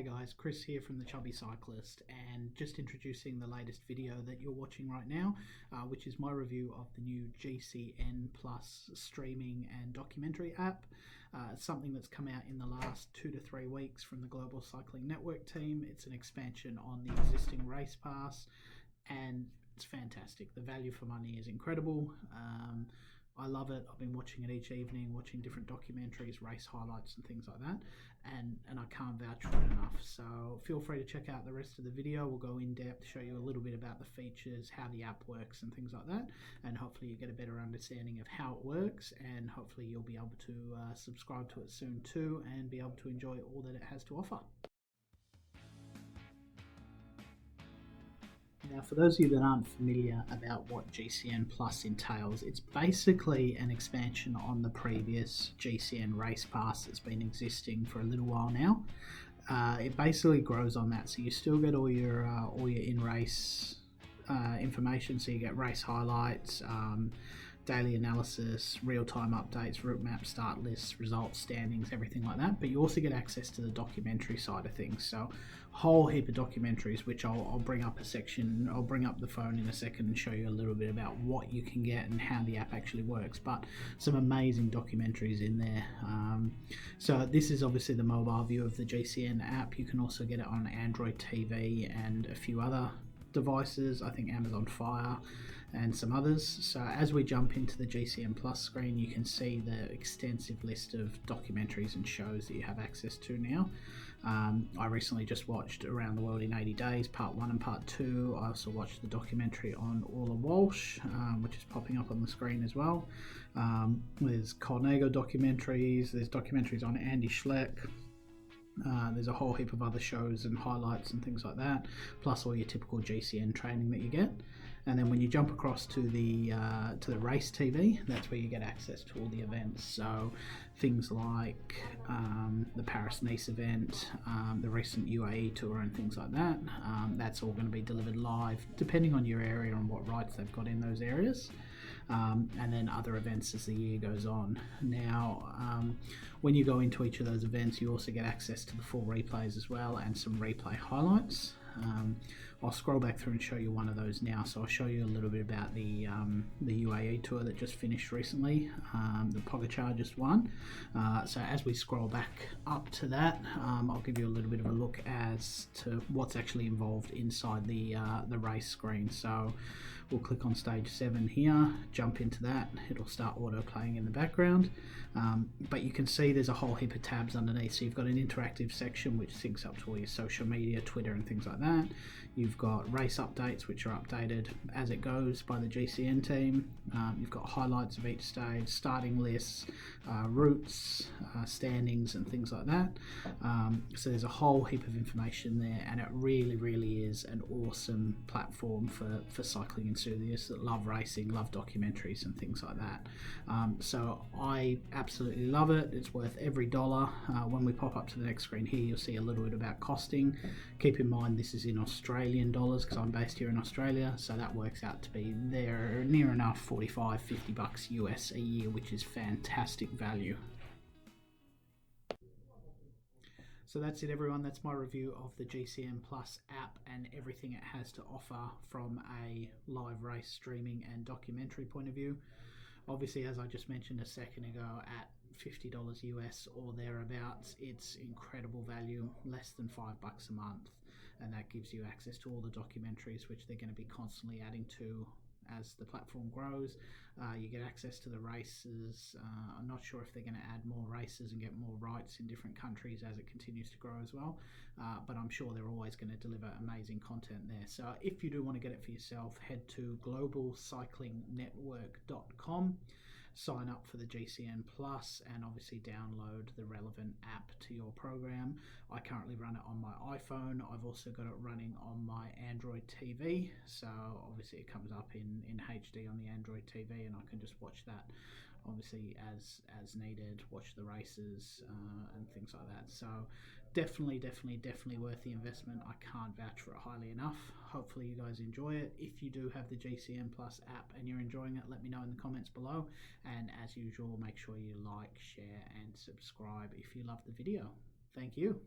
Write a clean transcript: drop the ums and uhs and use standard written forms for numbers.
Hey guys, Chris here from the Chubby Cyclist, and just introducing the latest video that you're watching right now, which is my review of the new GCN Plus streaming and documentary app. It's something that's come out in the last 2 to 3 weeks from the Global Cycling Network team. It's an expansion on the existing race pass, and it's fantastic. The value for money is incredible. I love it. I've been watching it each evening, watching different documentaries, race highlights and things like that, and I can't vouch for it enough. So feel free to check out the rest of the video. We'll go in depth, show you a little bit about the features, how the app works and things like that, and hopefully you get a better understanding of how it works, and hopefully you'll be able to subscribe to it soon too and be able to enjoy all that it has to offer. Now, for those of you that aren't familiar about what GCN Plus entails, it's basically an expansion on the previous GCN race pass that's been existing for a little while now. It basically grows on that, so you still get all your in-race information. So you get race highlights, daily analysis, real-time updates, route map, start lists, results, standings, everything like that. But you also get access to the documentary side of things. So a whole heap of documentaries, which I'll bring up a section. I'll bring up the phone in a second and show you a little bit about what you can get and how the app actually works. But some amazing documentaries in there. So this is obviously the mobile view of the GCN app. You can also get it on Android TV and a few other devices, I think Amazon Fire and some others. So as we jump into the GCN Plus screen, you can see the extensive list of documentaries and shows that you have access to now. I recently just watched Around the World in 80 Days, Part 1 and Part 2. I also watched the documentary on Orla Walsh, which is popping up on the screen as well. There's Colnago documentaries, there's documentaries on Andy Schleck. There's a whole heap of other shows and highlights and things like that, plus all your typical GCN training that you get. And then when you jump across to the race TV, that's where you get access to all the events. So things like the Paris-Nice event, the recent UAE tour and things like that. That's all going to be delivered live, depending on your area and what rights they've got in those areas. And then other events as the year goes on. Now, when you go into each of those events, you also get access to the full replays as well and some replay highlights. I'll scroll back through and show you one of those now. So I'll show you a little bit about the UAE tour that just finished recently, the Pogacar just won. So as we scroll back up to that, I'll give you a little bit of a look as to what's actually involved inside the race screen. So we'll click on stage 7 here, jump into that, it'll start auto playing in the background. But you can see there's a whole heap of tabs underneath. So you've got an interactive section which syncs up to all your social media, Twitter and things like that. You've got race updates which are updated as it goes by the GCN team. You've got highlights of each stage, starting lists, routes, standings and things like that. So there's a whole heap of information there, and it really is an awesome platform for cycling enthusiasts that love racing, love documentaries and things like that. So I absolutely love it. It's worth every dollar. When we pop up to the next screen here, you'll see a little bit about costing. Keep in mind this is in Australian dollars because I'm based here in Australia, so that works out to be there near enough $45-50 US a year, which is fantastic value. So that's it everyone, that's my review of the GCN Plus app and everything it has to offer from a live race streaming and documentary point of view. Obviously, as I just mentioned a second ago, at $50 US or thereabouts, it's incredible value, less than $5 a month, and that gives you access to all the documentaries which they're going to be constantly adding to as the platform grows. You get access to the races. I'm not sure if they're going to add more races and get more rights in different countries as it continues to grow as well, but I'm sure they're always going to deliver amazing content there. So if you do want to get it for yourself, head to globalcyclingnetwork.com, sign up for the GCN Plus, and obviously download the relevant app to your program. I currently run it on my iPhone. I've also got it running on my Android TV, so obviously it comes up in HD on the Android TV, and I can just watch that obviously as needed, watch the races and things like that. So definitely worth the investment. I can't vouch for it highly enough. Hopefully you guys enjoy it. If you do have the GCN Plus app and you're enjoying it, let me know in the comments below, and as usual, make sure you like, share and subscribe if you love the video. Thank you.